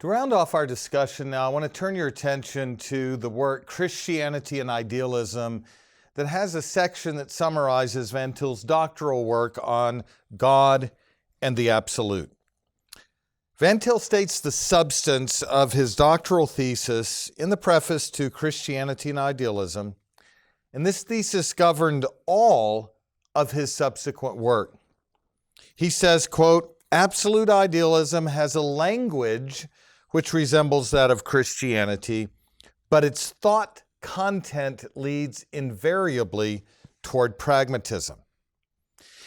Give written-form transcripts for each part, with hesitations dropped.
To round off our discussion now, I want to turn your attention to the work Christianity and Idealism that has a section that summarizes Van Til's doctoral work on God and the Absolute. Van Til states the substance of his doctoral thesis in the preface to Christianity and Idealism, and this thesis governed all of his subsequent work. He says, quote, "Absolute idealism has a language which resembles that of Christianity, but its thought content leads invariably toward pragmatism."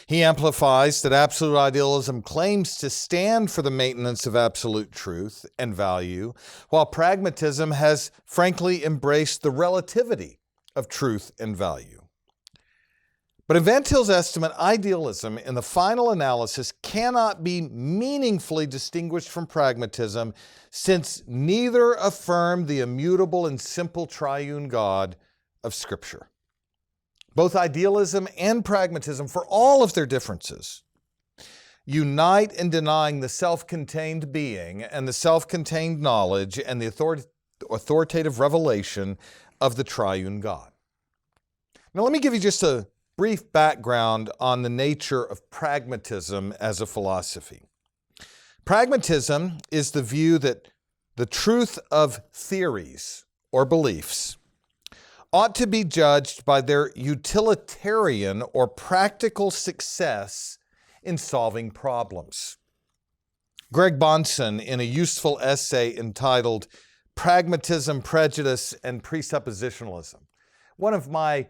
He amplifies that absolute idealism claims to stand for the maintenance of absolute truth and value, while pragmatism has frankly embraced the relativity of truth and value. But in Van Til's estimate, idealism in the final analysis cannot be meaningfully distinguished from pragmatism, since neither affirm the immutable and simple triune God of Scripture. Both idealism and pragmatism, for all of their differences, unite in denying the self-contained being and the self-contained knowledge and the authoritative revelation of the triune God. Now let me give you just a brief background on the nature of pragmatism as a philosophy. Pragmatism is the view that the truth of theories or beliefs ought to be judged by their utilitarian or practical success in solving problems. Greg Bahnsen, in a useful essay entitled Pragmatism, Prejudice, and Presuppositionalism, one of my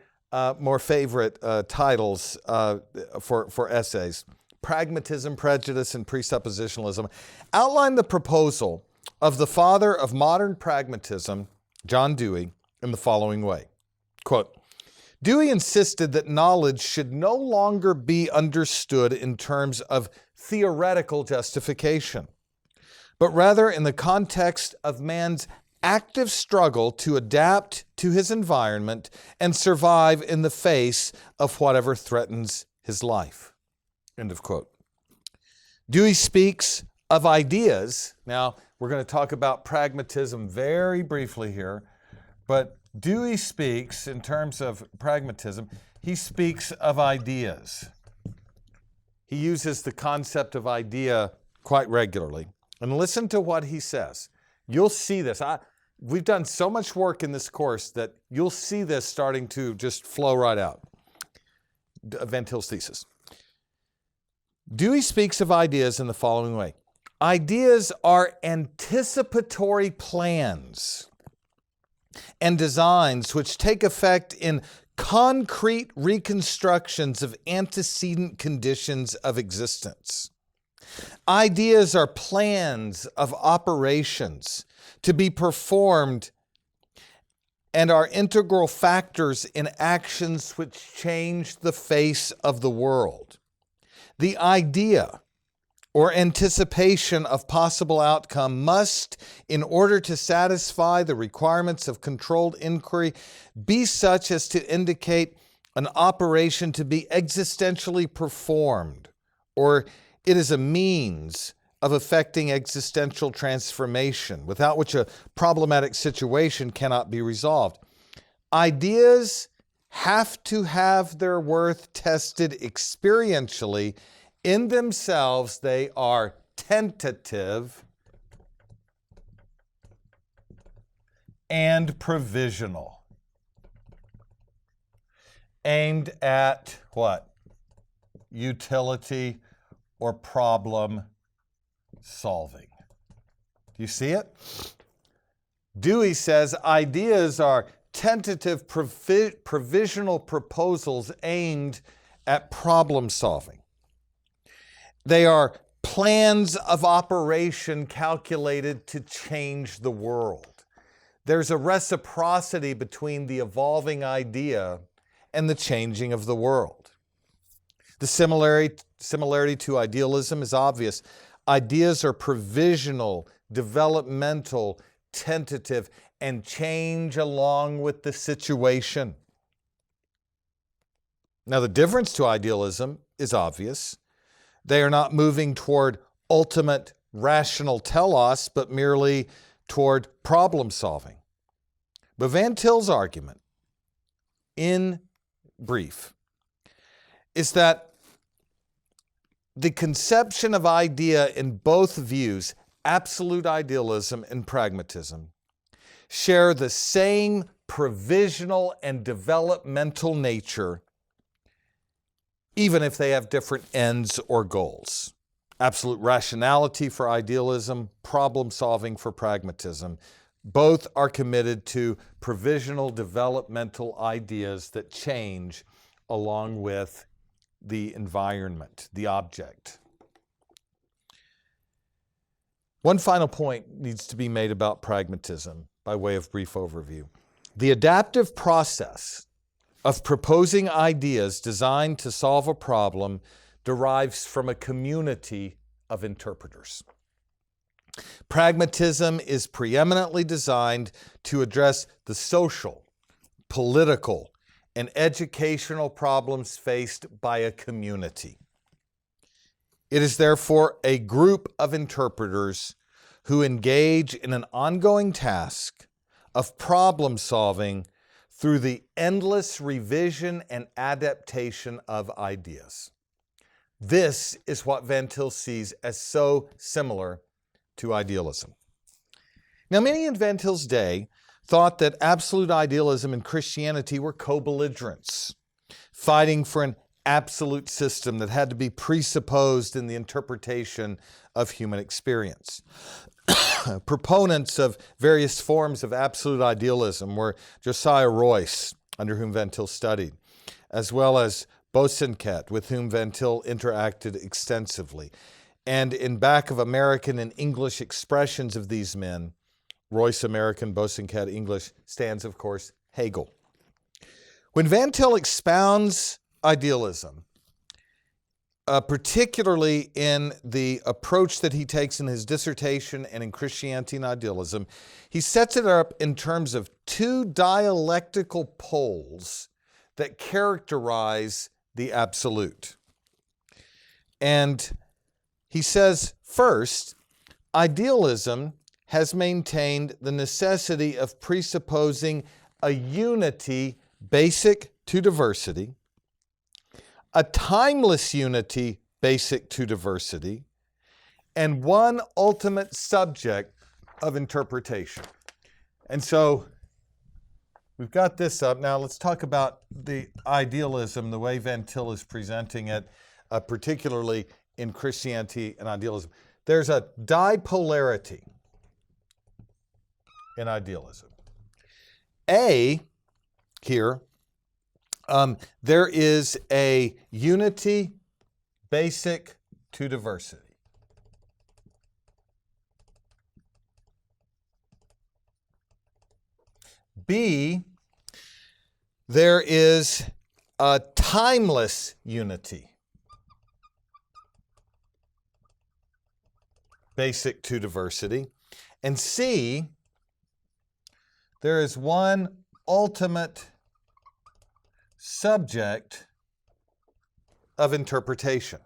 more favorite titles for essays, Pragmatism, Prejudice, and Presuppositionalism, outlined the proposal of the father of modern pragmatism, John Dewey, in the following way. Quote, "Dewey insisted that knowledge should no longer be understood in terms of theoretical justification, but rather in the context of man's active struggle to adapt to his environment and survive in the face of whatever threatens his life." End of quote. Dewey speaks of ideas. Now, we're going to talk about pragmatism very briefly here, but Dewey speaks, in terms of pragmatism, he speaks of ideas. He uses the concept of idea quite regularly. And listen to what he says. You'll see this. We've done so much work in this course that you'll see this starting to just flow right out. Van Til's thesis. Dewey speaks of ideas in the following way. Ideas are anticipatory plans and designs which take effect in concrete reconstructions of antecedent conditions of existence. Ideas are plans of operations to be performed and are integral factors in actions which change the face of the world. The idea or anticipation of possible outcome must, in order to satisfy the requirements of controlled inquiry, be such as to indicate an operation to be existentially performed, or it is a means of effecting existential transformation, without which a problematic situation cannot be resolved. Ideas have to have their worth tested experientially. In themselves, they are tentative and provisional, aimed at what? Utility or problem solving. Do you see it? Dewey says ideas are tentative provisional proposals aimed at problem solving. They are plans of operation calculated to change the world. There's a reciprocity between the evolving idea and the changing of the world. The similarity to idealism is obvious. Ideas are provisional, developmental, tentative, and change along with the situation. Now, the difference to idealism is obvious. They are not moving toward ultimate rational telos, but merely toward problem solving. But Van Til's argument, in brief, is that the conception of idea in both views, absolute idealism and pragmatism, share the same provisional and developmental nature, even if they have different ends or goals. Absolute rationality for idealism, problem solving for pragmatism. Both are committed to provisional developmental ideas that change along with the environment, the object. One final point needs to be made about pragmatism by way of brief overview. The adaptive process of proposing ideas designed to solve a problem derives from a community of interpreters. Pragmatism is preeminently designed to address the social, political, and educational problems faced by a community. It is therefore a group of interpreters who engage in an ongoing task of problem solving through the endless revision and adaptation of ideas. This is what Van Til sees as so similar to idealism. Now, many in Van Til's day thought that absolute idealism and Christianity were co-belligerents, fighting for an absolute system that had to be presupposed in the interpretation of human experience. Proponents of various forms of absolute idealism were Josiah Royce, under whom Van Til studied, as well as Bosanquet, with whom Van Til interacted extensively. And in back of American and English expressions of these men, Royce American, Bosanquet English, stands, of course, Hegel. When Van Til expounds idealism, particularly in the approach that he takes in his dissertation and in Christianity and Idealism, he sets it up in terms of two dialectical poles that characterize the absolute. And he says, first, idealism has maintained the necessity of presupposing a unity basic to diversity, a timeless unity basic to diversity, and one ultimate subject of interpretation. And so we've got this up. Now let's talk about the idealism, the way Van Til is presenting it, particularly in Christianity and Idealism. There's a dipolarity in idealism. Here, there is a unity basic to diversity. B, there is a timeless unity basic to diversity. And C, there is one ultimate subject of interpretation.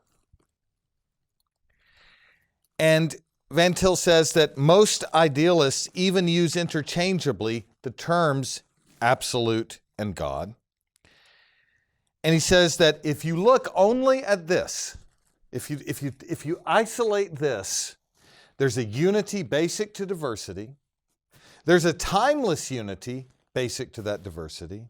And Van Til says that most idealists even use interchangeably the terms absolute and God. And he says that if you look only at this, if you isolate this, there's a unity basic to diversity, there's a timeless unity basic to that diversity,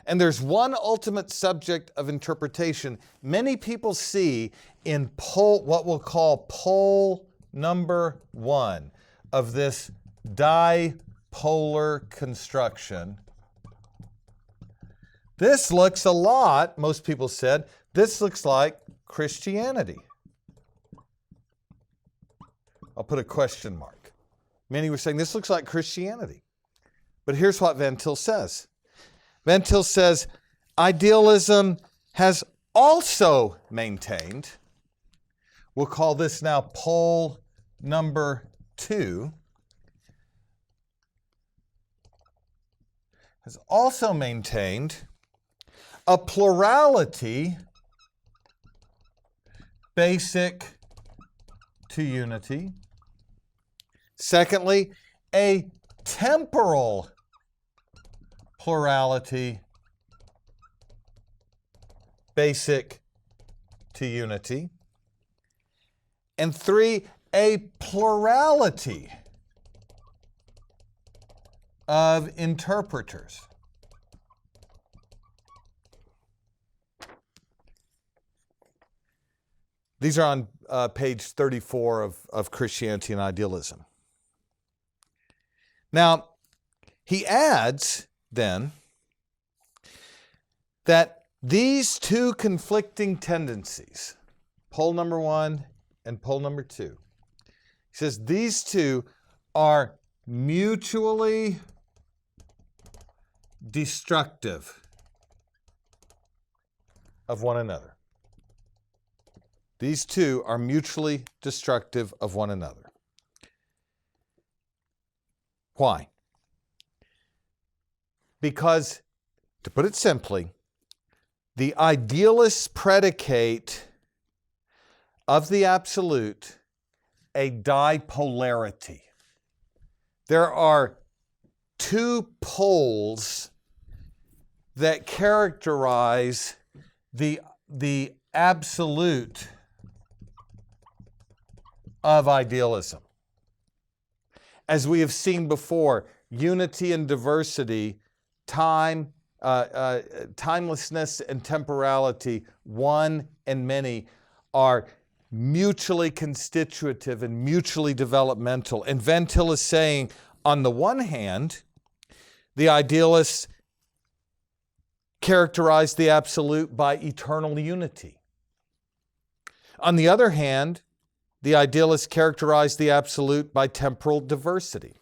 and there's one ultimate subject of interpretation. Many people see in what we'll call pole number 1 of this dipolar construction. This looks a lot, most people said, this looks like Christianity. I'll put a question mark. Many were saying this looks like Christianity. But here's what Van Til says. Van Til says, idealism has also maintained, we'll call this now pole number 2, has also maintained a plurality basic to unity Secondly, a temporal plurality basic to unity. And three, a plurality of interpreters. These are on page 34 of Christianity and Idealism. Now, he adds then that these two conflicting tendencies, pole number one and pole number two, he says these two are mutually destructive of one another. These two are mutually destructive of one another. Why? Because, to put it simply, the idealists predicate of the absolute a dipolarity. There are two poles that characterize the absolute of idealism. As we have seen before, unity and diversity, timelessness and temporality, one and many, are mutually constitutive and mutually developmental. And Van Til is saying, on the one hand, the idealists characterize the absolute by eternal unity. On the other hand, the idealists characterize the absolute by temporal diversity.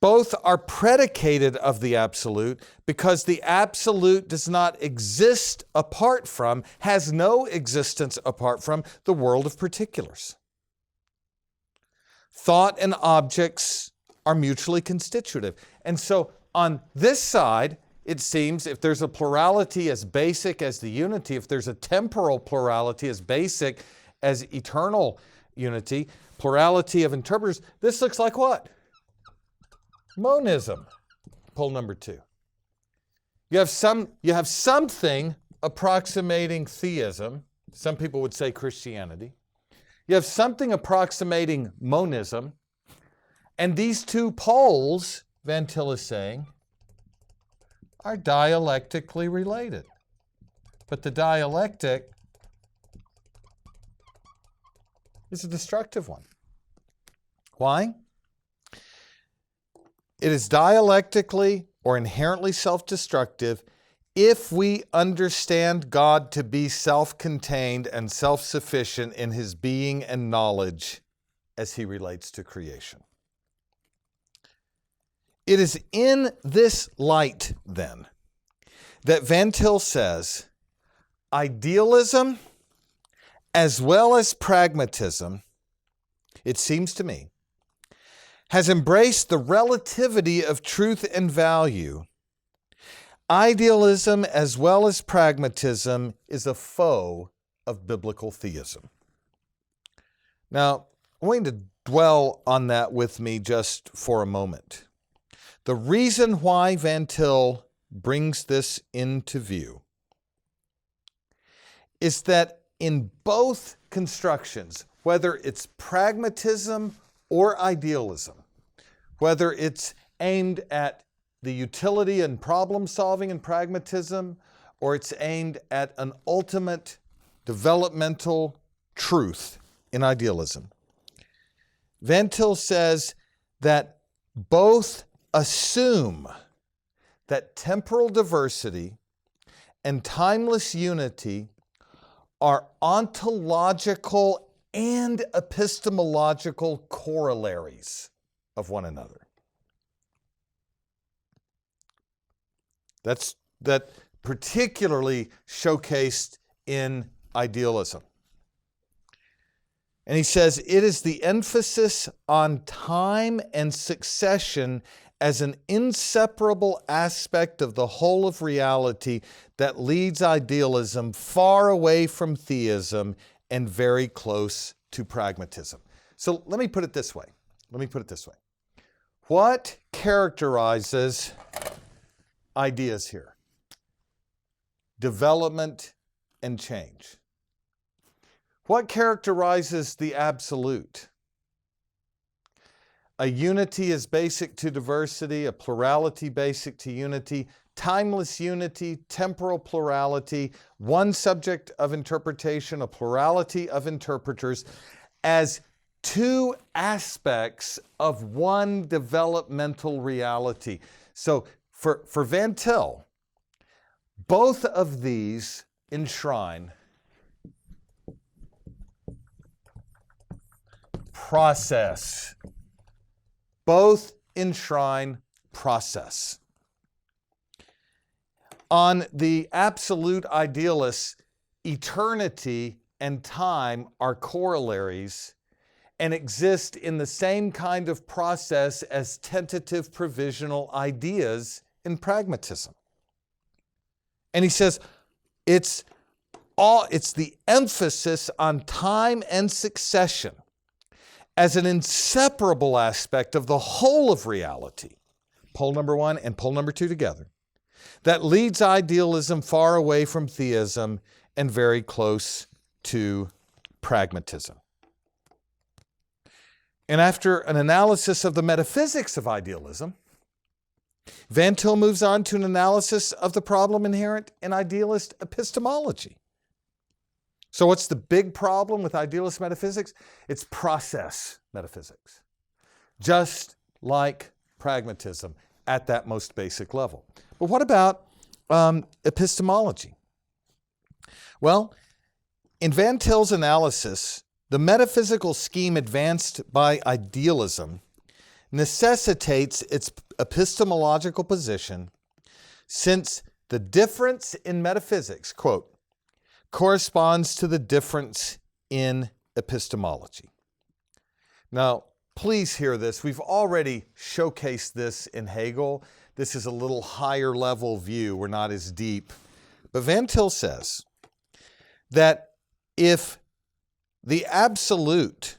Both are predicated of the absolute because the absolute does not exist apart from, has no existence apart from the world of particulars. Thought and objects are mutually constitutive. And so on this side, it seems if there's a plurality as basic as the unity, if there's a temporal plurality as basic as eternal unity, plurality of interpreters, this looks like what? Monism, pole number two. You have something approximating theism. Some people would say Christianity. You have something approximating monism. And these two poles, Van Til is saying, are dialectically related. But the dialectic is a destructive one. Why? It is dialectically or inherently self-destructive if we understand God to be self-contained and self-sufficient in his being and knowledge as he relates to creation. It is in this light, then, that Van Til says idealism as well as pragmatism, it seems to me, has embraced the relativity of truth and value. Idealism as well as pragmatism is a foe of biblical theism. Now, I want you to dwell on that with me just for a moment. The reason why Van Til brings this into view is that in both constructions, whether it's pragmatism or idealism, whether it's aimed at the utility and problem solving in pragmatism, or it's aimed at an ultimate developmental truth in idealism, Van Til says that both assume that temporal diversity and timeless unity are ontological and epistemological corollaries of one another. That's particularly showcased in idealism. And he says it is the emphasis on time and succession as an inseparable aspect of the whole of reality that leads idealism far away from theism and very close to pragmatism. So let me put it this way. let me put it this way. What characterizes ideas here? Development and change. What characterizes the absolute? A unity is basic to diversity, a plurality basic to unity, timeless unity, temporal plurality, one subject of interpretation, a plurality of interpreters, as two aspects of one developmental reality. So for Van Til, both of these enshrine process. Both enshrine process. On the absolute idealists, eternity and time are corollaries and exist in the same kind of process as tentative provisional ideas in pragmatism. And he says it's the emphasis on time and succession as an inseparable aspect of the whole of reality, pole number one and pole number two together, that leads idealism far away from theism and very close to pragmatism. And after an analysis of the metaphysics of idealism, Van Til moves on to an analysis of the problem inherent in idealist epistemology. So what's the big problem with idealist metaphysics? It's process metaphysics, just like pragmatism at that most basic level. But what about epistemology? Well, in Van Til's analysis, the metaphysical scheme advanced by idealism necessitates its epistemological position, since the difference in metaphysics, quote, corresponds to the difference in epistemology. Now, please hear this. We've already showcased this in Hegel. This is a little higher level view. We're not as deep. But Van Til says that if the absolute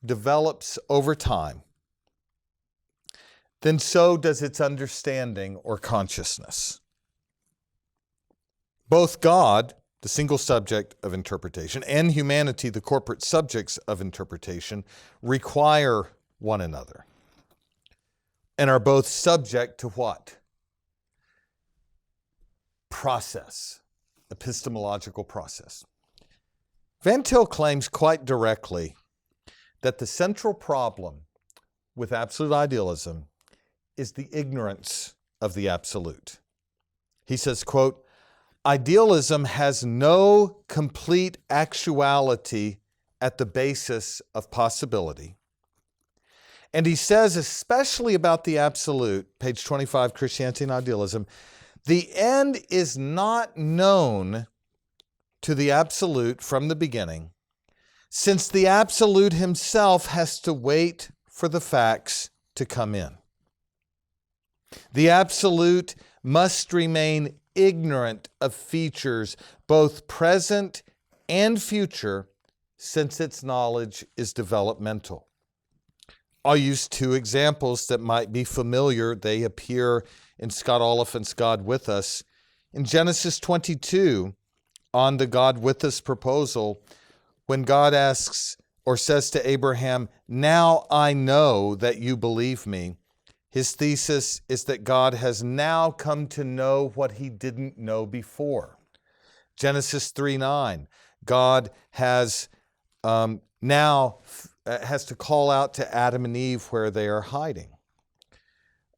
develops over time, then so does its understanding or consciousness. Both God, the single subject of interpretation, and humanity, the corporate subjects of interpretation, require one another and are both subject to what? Process, epistemological process. Van Til claims quite directly that the central problem with absolute idealism is the ignorance of the absolute. He says, quote, idealism has no complete actuality at the basis of possibility. And he says, especially about the absolute, page 25, Christianity and Idealism, the end is not known to the absolute from the beginning, since the absolute himself has to wait for the facts to come in. The absolute must remain ignorant of features, both present and future, since its knowledge is developmental. I'll use two examples that might be familiar. They appear in Scott Oliphant's God With Us. In Genesis 22, on the God With Us proposal, when God asks or says to Abraham, "Now I know that you believe me," his thesis is that God has now come to know what he didn't know before. Genesis 3:9, God has now has to call out to Adam and Eve where they are hiding.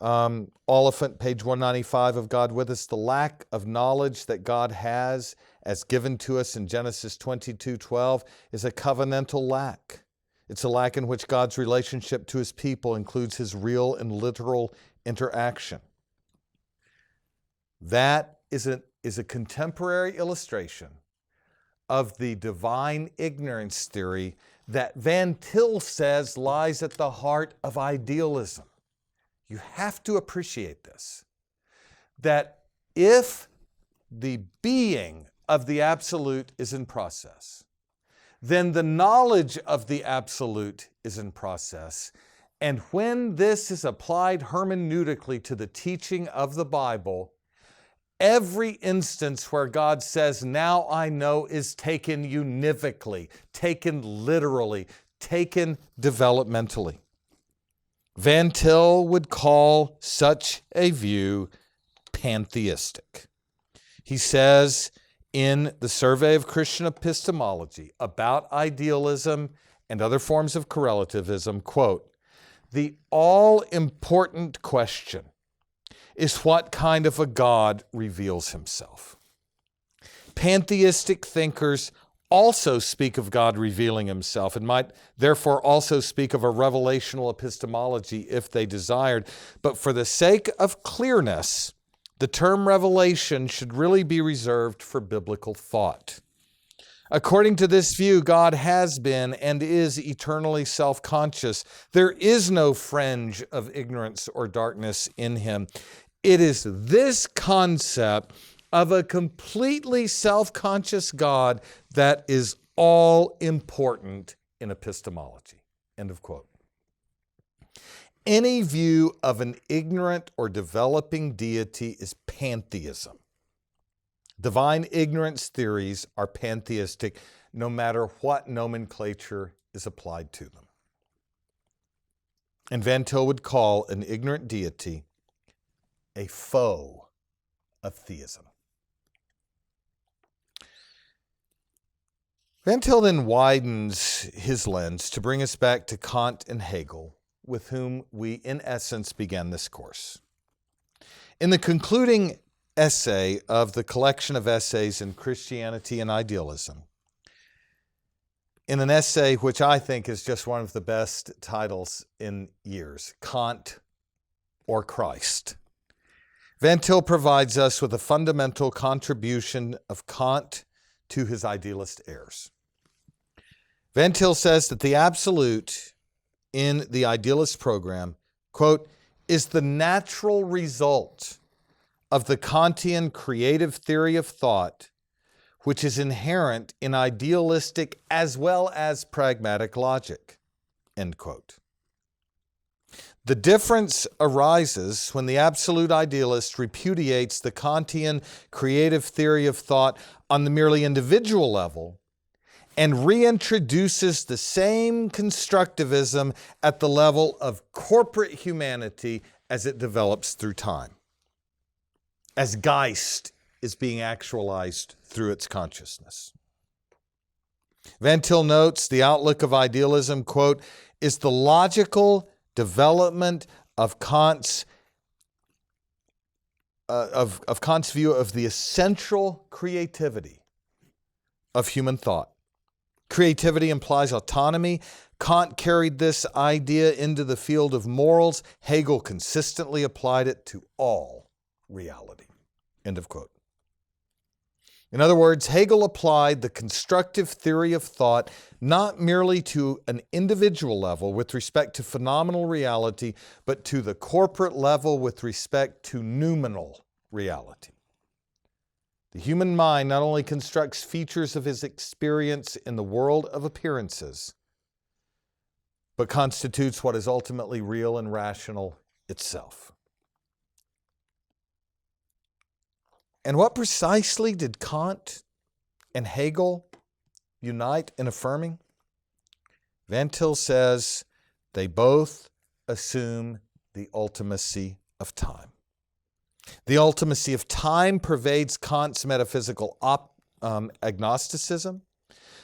Oliphant, page 195 of God With Us, the lack of knowledge that God has as given to us in Genesis 22:12 is a covenantal lack. It's a lack in which God's relationship to his people includes his real and literal interaction. That is a contemporary illustration of the divine ignorance theory that Van Til says lies at the heart of idealism. You have to appreciate this, that if the being of the absolute is in process, then the knowledge of the absolute is in process, And when this is applied hermeneutically to the teaching of the Bible, every instance where God says, "Now I know," is taken univocally, taken literally, taken developmentally. Van Til would call such a view pantheistic. He says in the Survey of Christian Epistemology about idealism and other forms of correlativism, quote, "The all-important question is what kind of a God reveals himself." Pantheistic thinkers also speak of God revealing himself and might therefore also speak of a revelational epistemology if they desired. But for the sake of clearness, the term revelation should really be reserved for biblical thought. According to this view, God has been and is eternally self-conscious. There is no fringe of ignorance or darkness in him. It is this concept of a completely self-conscious God that is all important in epistemology. End of quote. Any view of an ignorant or developing deity is pantheism. Divine ignorance theories are pantheistic no matter what nomenclature is applied to them. And Van Til would call an ignorant deity a foe of theism. Van Til then widens his lens to bring us back to Kant and Hegel, with whom we, in essence, began this course. In the concluding essay of the collection of essays in Christianity and Idealism, in an essay which I think is just one of the best titles in years, Kant or Christ, Van Til provides us with a fundamental contribution of Kant to his idealist heirs. Van Til says that the absolute in the idealist program, quote, is the natural result of the Kantian creative theory of thought, which is inherent in idealistic as well as pragmatic logic, end quote. The difference arises when the absolute idealist repudiates the Kantian creative theory of thought on the merely individual level and reintroduces the same constructivism at the level of corporate humanity as it develops through time, as Geist is being actualized through its consciousness. Van Til notes the outlook of idealism, quote, is the logical development of Kant's view of the essential creativity of human thought. Creativity implies autonomy. Kant carried this idea into the field of morals. Hegel consistently applied it to all reality. End of quote. In other words, Hegel applied the constructive theory of thought not merely to an individual level with respect to phenomenal reality, but to the corporate level with respect to noumenal reality. The human mind not only constructs features of his experience in the world of appearances, but constitutes what is ultimately real and rational itself. And what precisely did Kant and Hegel unite in affirming? Van Til says they both assume the ultimacy of time. The ultimacy of time pervades Kant's metaphysical agnosticism.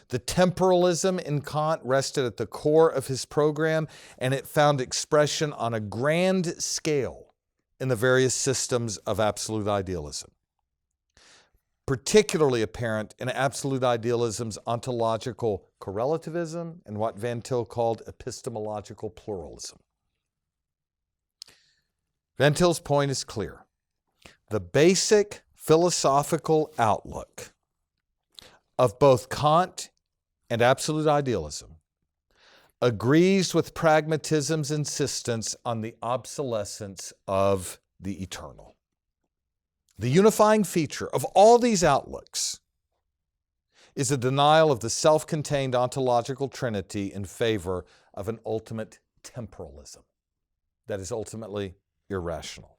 The temporalism in Kant rested at the core of his program, and it found expression on a grand scale in the various systems of absolute idealism. Particularly apparent in absolute idealism's ontological correlativism and what Van Til called epistemological pluralism. Van Til's point is clear. The basic philosophical outlook of both Kant and absolute idealism agrees with pragmatism's insistence on the obsolescence of the eternal. The unifying feature of all these outlooks is a denial of the self-contained ontological trinity in favor of an ultimate temporalism that is ultimately irrational.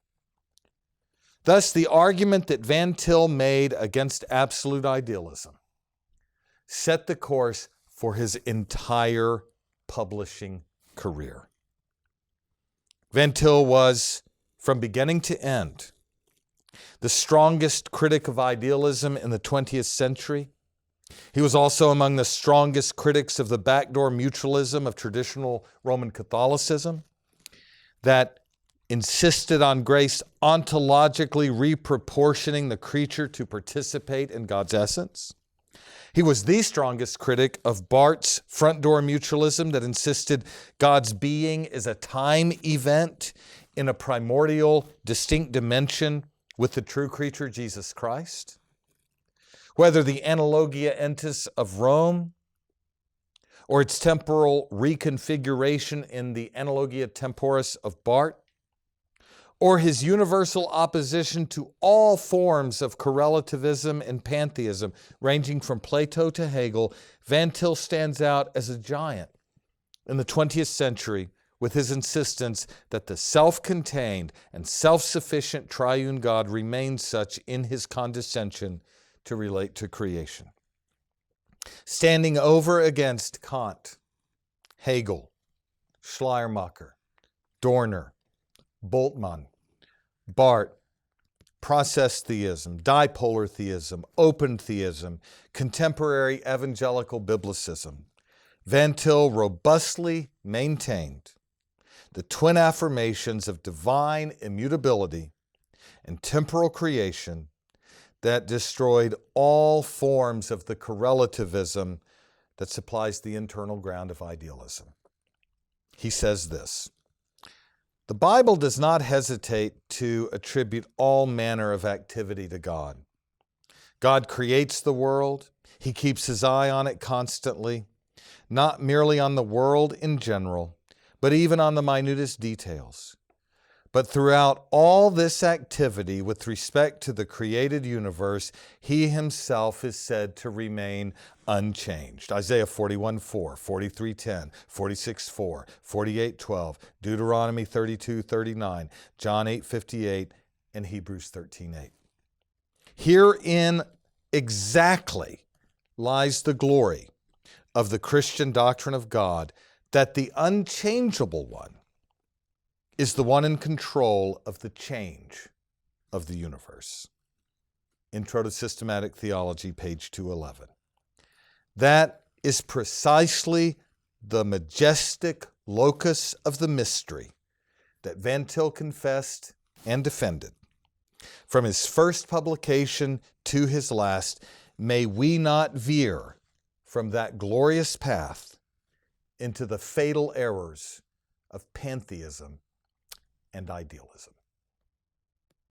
Thus, the argument that Van Til made against absolute idealism set the course for his entire publishing career. Van Til was, from beginning to end, the strongest critic of idealism in the 20th century. He was also among the strongest critics of the backdoor mutualism of traditional Roman Catholicism that insisted on grace ontologically reproportioning the creature to participate in God's essence. He was the strongest critic of Barth's front door mutualism that insisted God's being is a time event in a primordial, distinct dimension with the true creature, Jesus Christ. Whether the Analogia Entis of Rome or its temporal reconfiguration in the Analogia Temporis of Barth, or his universal opposition to all forms of correlativism and pantheism, ranging from Plato to Hegel, Van Til stands out as a giant in the 20th century with his insistence that the self-contained and self-sufficient triune God remains such in his condescension to relate to creation. Standing over against Kant, Hegel, Schleiermacher, Dorner, Bultmann, Barth, process theism, dipolar theism, open theism, contemporary evangelical biblicism, Van Til robustly maintained the twin affirmations of divine immutability and temporal creation that destroyed all forms of the correlativism that supplies the internal ground of idealism. He says this: the Bible does not hesitate to attribute all manner of activity to God. God creates the world. He keeps his eye on it constantly, not merely on the world in general, but even on the minutest details. But throughout all this activity with respect to the created universe, he himself is said to remain unchanged. Isaiah 41:4, 43:10, 46:4, 48:12, Deuteronomy 32:39, John 8:58, and Hebrews 13:8. Herein exactly lies the glory of the Christian doctrine of God, that the unchangeable one is the one in control of the change of the universe. Intro to Systematic Theology, page 211. That is precisely the majestic locus of the mystery that Van Til confessed and defended. From his first publication to his last, may we not veer from that glorious path into the fatal errors of pantheism and idealism.